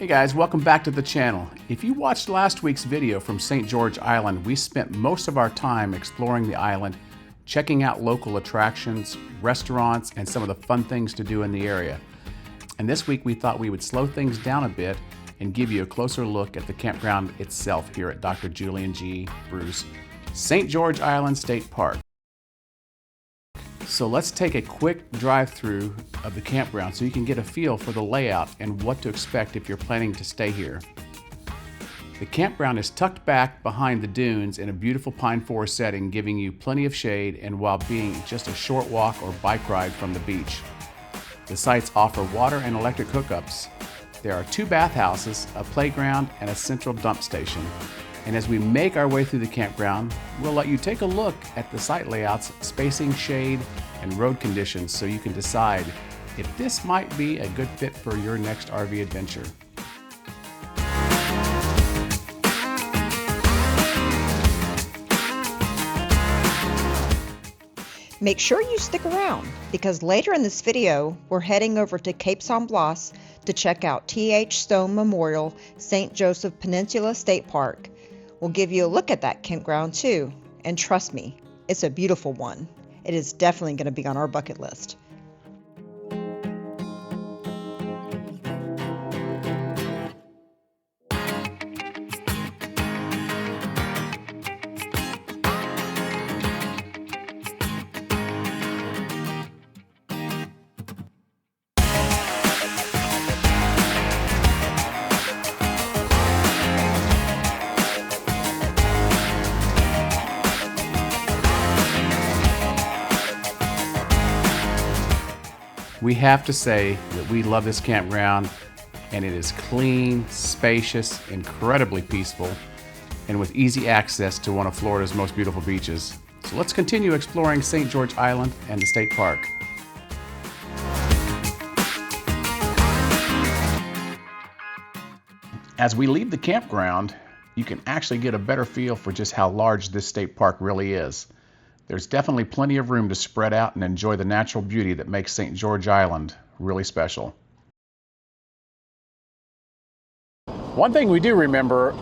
Hey guys, welcome back to the channel. If you watched last week's video from St. George Island, we spent most of our time exploring the island, checking out local attractions, restaurants, and some of the fun things to do in the area. And this week we thought we would slow things down a bit and give you a closer look at the campground itself here at Dr. Julian G. Bruce, St. George Island State Park. So let's take a quick drive-through of the campground so you can get a feel for the layout and what to expect if you're planning to stay here. The campground is tucked back behind the dunes in a beautiful pine forest setting, giving you plenty of shade and while being just a short walk or bike ride from the beach. The sites offer water and electric hookups. There are 2 bathhouses, a playground, and a central dump station. And as we make our way through the campground, we'll let you take a look at the site layouts, spacing, shade, and road conditions so you can decide if this might be a good fit for your next RV adventure. Make sure you stick around because later in this video, we're heading over to Cape San Blas to check out T.H. Stone Memorial St. Joseph Peninsula State Park. We'll give you a look at that campground too, and trust me, it's a beautiful one. It is definitely going to be on our bucket list. We have to say that we love this campground, and it is clean, spacious, incredibly peaceful, and with easy access to one of Florida's most beautiful beaches. So let's continue exploring St. George Island and the state park. As we leave the campground, you can actually get a better feel for just how large this state park really is. There's definitely plenty of room to spread out and enjoy the natural beauty that makes St. George Island really special. One thing we do remember,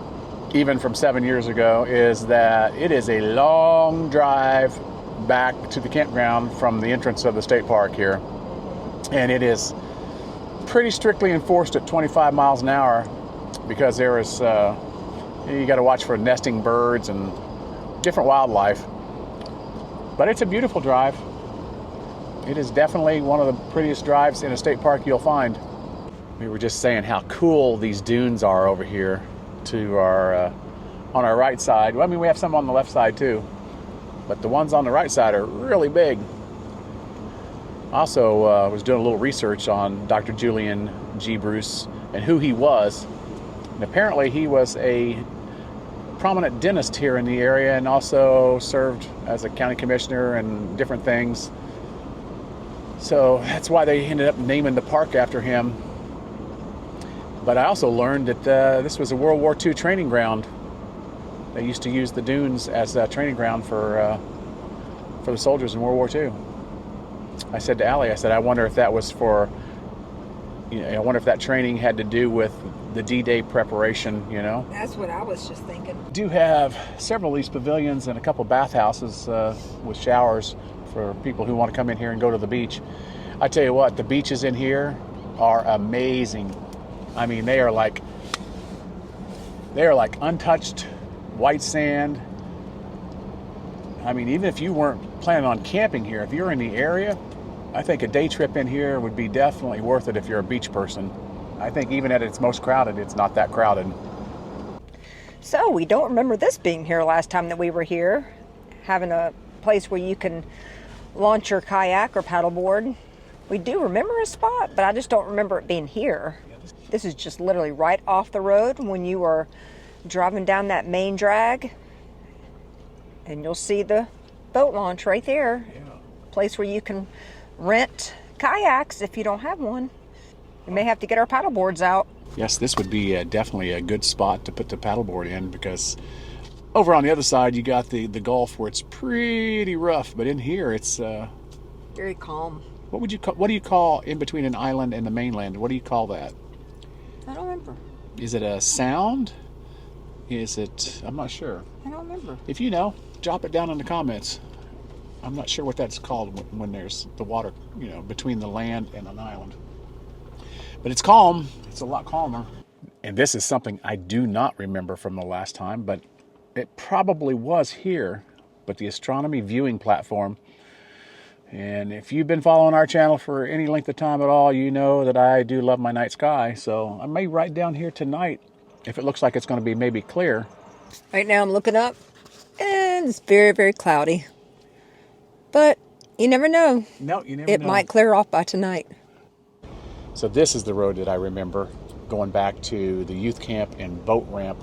even from 7 years ago, is that it is a long drive back to the campground from the entrance of the state park here. And it is pretty strictly enforced at 25 miles an hour because there is, you got to watch for nesting birds and different wildlife. But it's a beautiful drive. It is definitely one of the prettiest drives in a state park you'll find. We were just saying how cool these dunes are over here to our on our right side. Well, I mean, we have some on the left side too, but the ones on the right side are really big. Also, was doing a little research on Dr. Julian G. Bruce and who he was. And apparently he was a prominent dentist here in the area and also served as a county commissioner and different things. So that's why they ended up naming the park after him. But I also learned that this was a World War II training ground. They used to use the dunes as a training ground for the soldiers in World War II. I said to Allie, I said, I wonder if that was for, you know, I wonder if that training had to do with the D-Day preparation, you know? That's what I was just thinking. We do have several of these pavilions and a couple bathhouses with showers for people who want to come in here and go to the beach. I tell you what, the beaches in here are amazing. I mean, they are like untouched white sand. I mean, even if you weren't planning on camping here, if you're in the area, I think a day trip in here would be definitely worth it if you're a beach person. I think even at its most crowded, it's not that crowded. So we don't remember this being here last time that we were here, having a place where you can launch your kayak or paddleboard. We do remember a spot, but I just don't remember it being here. This is just literally right off the road when you are driving down that main drag, and you'll see the boat launch right there. Yeah. Place where you can rent kayaks if you don't have one. We may have to get our paddle boards out. Yes, this would be definitely a good spot to put the paddleboard in because over on the other side you got the Gulf where it's pretty rough, but in here it's very calm. What do you call in between an island and the mainland? What do you call that? I don't remember. Is it a sound? Is it... I'm not sure. I don't remember. If you know, drop it down in the comments. I'm not sure what that's called when there's the water, you know, between the land and an island. But it's calm. It's a lot calmer. And this is something I do not remember from the last time, but it probably was here. But the astronomy viewing platform. And if you've been following our channel for any length of time at all, you know that I do love my night sky. So I may write down here tonight if it looks like it's going to be maybe clear. Right now I'm looking up, and it's very, very cloudy. But you never know. No, you never know. It might clear off by tonight. So this is the road that I remember going back to the youth camp and boat ramp.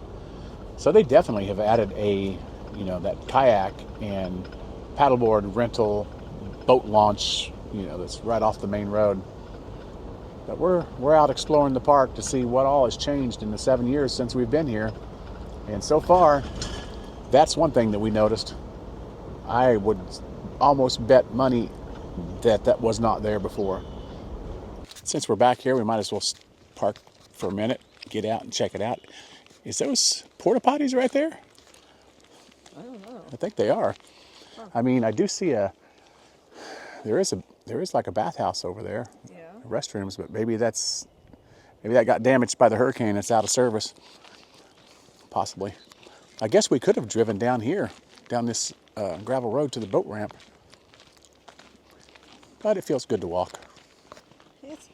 So they definitely have added a, you know, that kayak and paddleboard rental boat launch, you know, that's right off the main road. But we're out exploring the park to see what all has changed in the 7 years since we've been here. And so far, that's one thing that we noticed. I would almost bet money that was not there before. Since we're back here, we might as well park for a minute, get out and check it out. Is those porta potties right there? I don't know. I think they are. Huh. I mean, I do see there is like a bathhouse over there. Yeah. Restrooms, but maybe that got damaged by the hurricane. It's out of service. Possibly. I guess we could have driven down here, down this gravel road to the boat ramp. But it feels good to walk. It's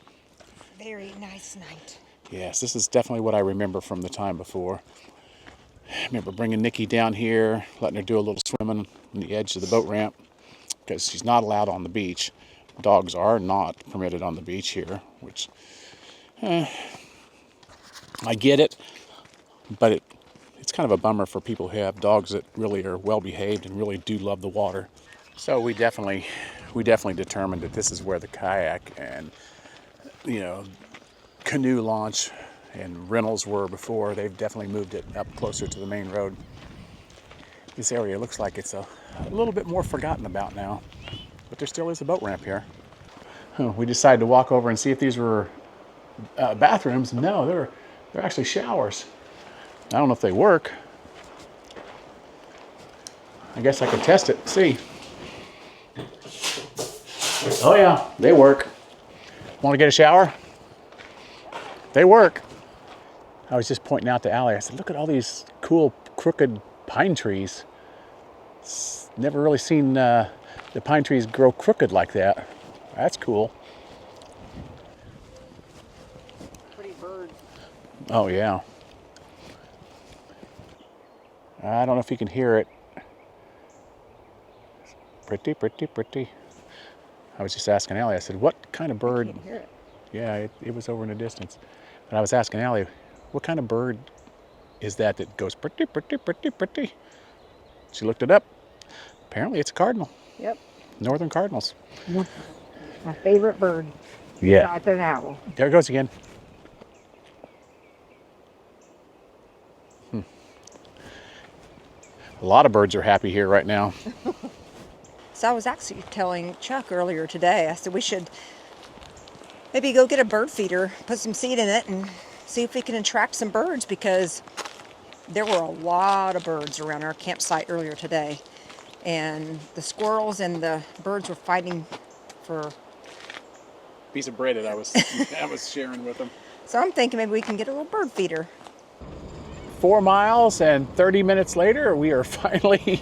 a very nice night. Yes, this is definitely what I remember from the time before. I remember bringing Nikki down here, letting her do a little swimming on the edge of the boat ramp, because she's not allowed on the beach. Dogs are not permitted on the beach here, which I get it, but it's kind of a bummer for people who have dogs that really are well behaved and really do love the water. So we definitely determined that this is where the kayak and, you know, canoe launch and rentals were before. They've definitely moved it up closer to the main road. This area looks like it's a little bit more forgotten about now, but there still is a boat ramp here. We decided to walk over and see if these were bathrooms. No, they're actually showers. I don't know if they work. I guess I could test it and see. Oh yeah, they work. Want to get a shower? They work. I was just pointing out to Allie, I said, look at all these cool crooked pine trees. Never really seen the pine trees grow crooked like that. That's cool. Pretty bird. Oh yeah. I don't know if you can hear it. Pretty, pretty, pretty. I was just asking Allie, I said, what kind of bird? I can't hear it. Yeah, it was over in the distance. But I was asking Allie, what kind of bird is that goes pretty, pretty, pretty, pretty? She looked it up. Apparently it's a cardinal. Yep. Northern cardinals. My favorite bird. Yeah. Besides an owl. There it goes again. A lot of birds are happy here right now. So I was actually telling Chuck earlier today, I said we should maybe go get a bird feeder, put some seed in it, and see if we can attract some birds, because there were a lot of birds around our campsite earlier today. And the squirrels and the birds were fighting for Piece of bread that I was sharing with them. So I'm thinking maybe we can get a little bird feeder. 4 miles and 30 minutes later, we are finally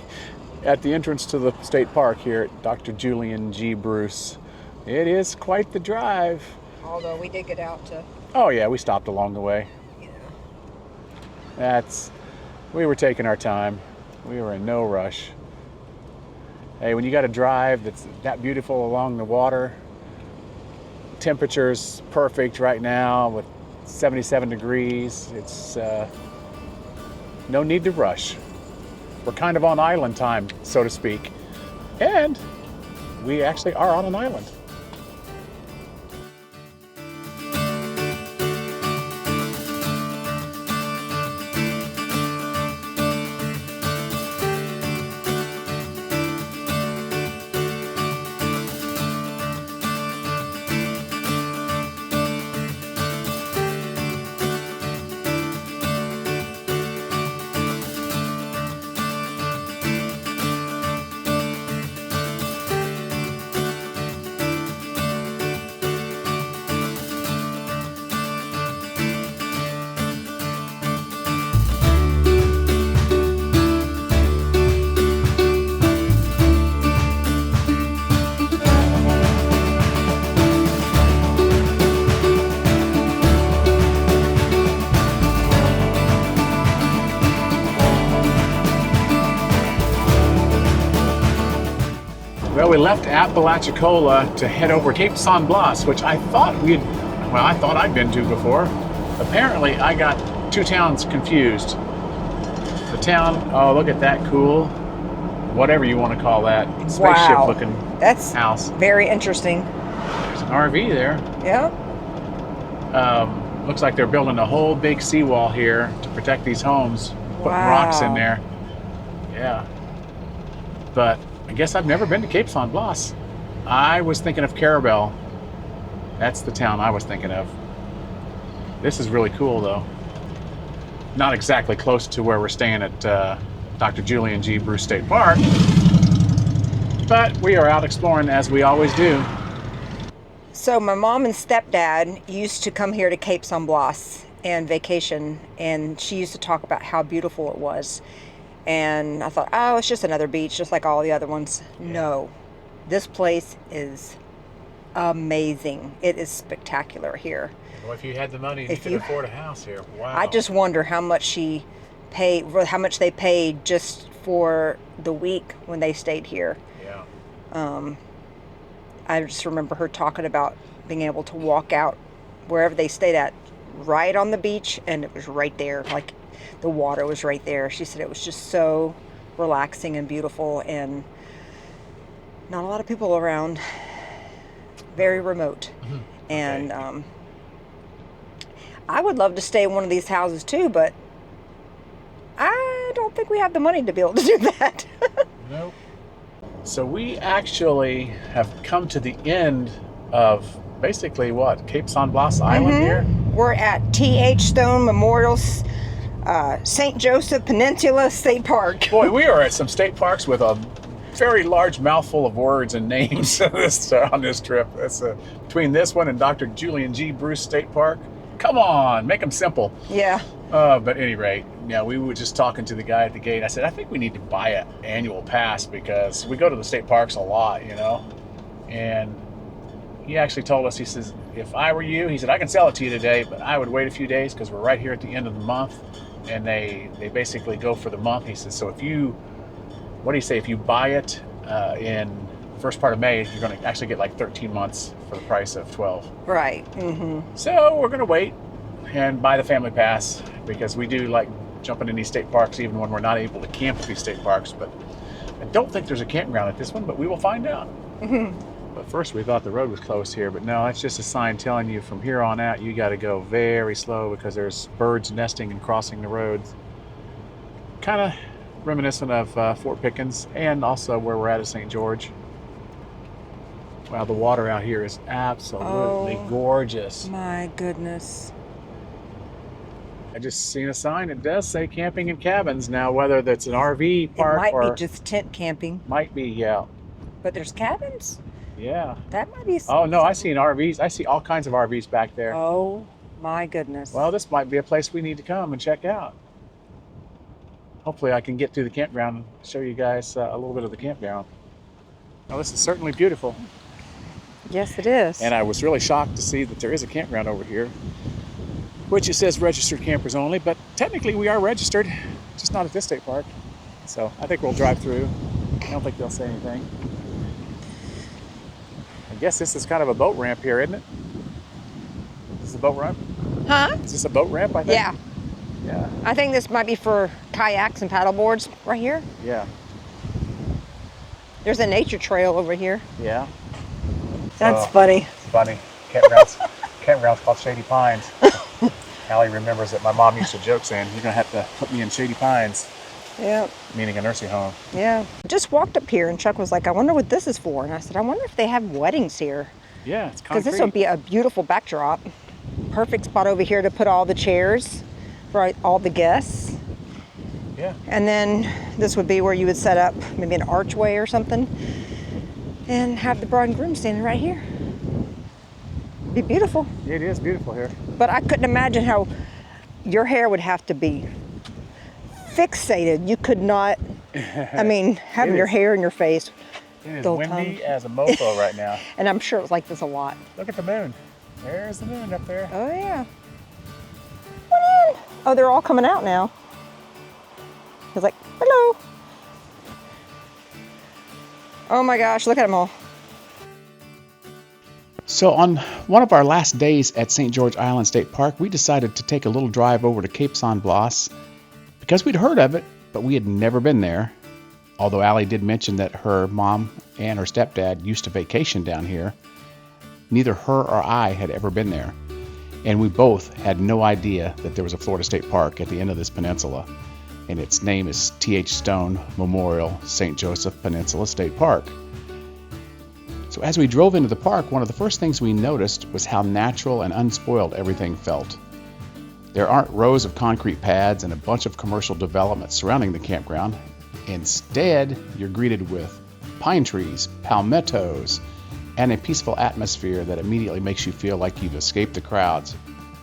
at the entrance to the state park here at Dr. Julian G. Bruce. It is quite the drive. Although we did get out to... Oh yeah, we stopped along the way. Yeah. We were taking our time. We were in no rush. Hey, when you got a drive that's that beautiful along the water, temperature's perfect right now with 77 degrees. It's no need to rush. We're kind of on island time, so to speak. And we actually are on an island. So we left Apalachicola to head over Cape San Blas, which I thought I'd been to before. Apparently, I got two towns confused. The town, oh, look at that cool, whatever you want to call that, spaceship-looking That's house. very interesting. There's an RV there. Yeah. Looks like they're building a whole big seawall here to protect these homes, putting rocks in there. Yeah. But I guess I've never been to Cape San Blas. I was thinking of Carabel. That's the town I was thinking of. This is really cool, though. Not exactly close to where we're staying at Dr. Julian G. State Park, but we are out exploring as we always do. So my mom and stepdad used to come here to Cape San Blas and vacation, and she used to talk about how beautiful it was. And I thought, oh, it's just another beach, just like all the other ones. No, this place is amazing. It is spectacular here. Well, if you had the money, you could afford a house here. Wow. I just wonder how much they paid just for the week when they stayed here. Yeah. I just remember her talking about being able to walk out wherever they stayed at, right on the beach, and it was right there, like the water was right there. She said it was just so relaxing and beautiful, and not a lot of people around, very remote. Mm-hmm. And okay. I would love to stay in one of these houses too, but I don't think we have the money to be able to do that. Nope. So we actually have come to the end of basically what? Cape San Blas Island here? We're at T.H. Stone Memorial's St. Joseph Peninsula State Park. Boy, we are at some state parks with a very large mouthful of words and names on this trip. That's between this one and Dr. Julian G. State Park. Come on, make them simple. Yeah. But at any rate, yeah, we were just talking to the guy at the gate. I said, I think we need to buy an annual pass because we go to the state parks a lot, you know. And he actually told us, he says, if I were you, he said, I can sell it to you today, but I would wait a few days because we're right here at the end of the month. And they basically go for the month. He says, so if you, what do you say, if you buy it in the first part of May, you're going to actually get like 13 months for the price of 12. Right. Mm-hmm. So we're going to wait and buy the family pass because we do like jumping in these state parks even when we're not able to camp at these state parks. But I don't think there's a campground at this one, but we will find out. Mm-hmm. But first we thought the road was closed here, but no, it's just a sign telling you from here on out you got to go very slow because there's birds nesting and crossing the roads. Kind of reminiscent of Fort Pickens and also where we're at St. George. Wow, the water out here is absolutely gorgeous. My goodness. I just seen a sign. It does say camping and cabins. Now, whether that's an RV park it might or be just tent camping. Might be, yeah. But there's cabins? Yeah. That might be. Oh, no, I seen RVs. I see all kinds of RVs back there. Oh, my goodness. Well, this might be a place we need to come and check out. Hopefully I can get to the campground and show you guys a little bit of the campground. Well, this is certainly beautiful. Yes, it is. And I was really shocked to see that there is a campground over here, which it says registered campers only, but technically we are registered, just not at this state park. So I think we'll drive through. I don't think they'll say anything. I guess this is kind of a boat ramp here, isn't it? Is this a boat ramp? Huh? Is this a boat ramp, I think? Yeah. Yeah. I think this might be for kayaks and paddle boards right here. Yeah. There's a nature trail over here. Yeah. That's funny. It's funny. Campground's called Shady Pines. Allie remembers that my mom used to joke saying, you're going to have to put me in Shady Pines. Yeah. Meaning a nursing home. Yeah. Just walked up here and Chuck was like, I wonder what this is for. And I said, I wonder if they have weddings here. Yeah, it's concrete. Because this would be a beautiful backdrop. Perfect spot over here to put all the chairs for all the guests. Yeah. And then this would be where you would set up maybe an archway or something and have the bride and groom standing right here. Be beautiful. It is beautiful here. But I couldn't imagine how your hair would have to be fixated. You could not, I mean, having your hair in your face. It is windy as a mofo right now. And I'm sure it was like this a lot. Look at the moon. There's the moon up there. Oh, yeah. Come on in. Oh, they're all coming out now. He's like, hello. Oh my gosh, look at them all. So on one of our last days at St. George Island State Park, we decided to take a little drive over to Cape San Blas because we'd heard of it, but we had never been there. Although Allie did mention that her mom and her stepdad used to vacation down here, neither her or I had ever been there. And we both had no idea that there was a Florida State Park at the end of this peninsula. And its name is T.H. Stone Memorial St. Joseph Peninsula State Park. So as we drove into the park, one of the first things we noticed was how natural and unspoiled everything felt. There aren't rows of concrete pads and a bunch of commercial developments surrounding the campground. Instead, you're greeted with pine trees, palmettos, and a peaceful atmosphere that immediately makes you feel like you've escaped the crowds,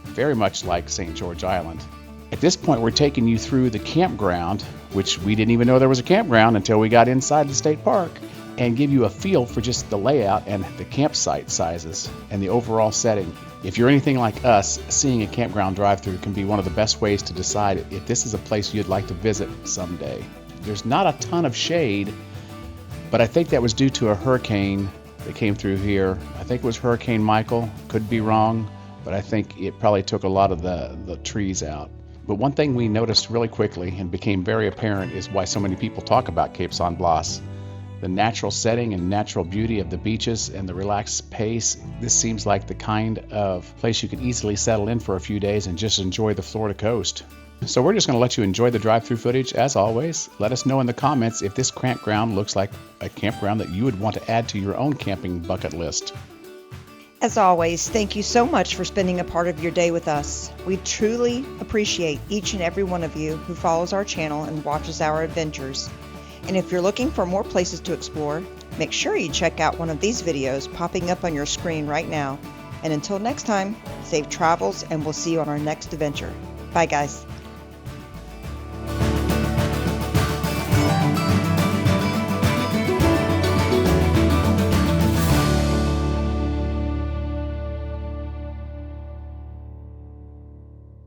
very much like St. George Island. At this point, we're taking you through the campground, which we didn't even know there was a campground until we got inside the state park, and give you a feel for just the layout and the campsite sizes and the overall setting. If you're anything like us, seeing a campground drive-through can be one of the best ways to decide if this is a place you'd like to visit someday. There's not a ton of shade, but I think that was due to a hurricane that came through here. I think it was Hurricane Michael, could be wrong, but I think it probably took a lot of the trees out. But one thing we noticed really quickly and became very apparent is why so many people talk about Cape San Blas. The natural setting and natural beauty of the beaches and the relaxed pace. This seems like the kind of place you could easily settle in for a few days and just enjoy the Florida coast. So we're just going to let you enjoy the drive-through footage as always. Let us know in the comments if this campground looks like a campground that you would want to add to your own camping bucket list. As always, thank you so much for spending a part of your day with us. We truly appreciate each and every one of you who follows our channel and watches our adventures. And if you're looking for more places to explore, make sure you check out one of these videos popping up on your screen right now. And until next time, safe travels, and we'll see you on our next adventure. Bye guys.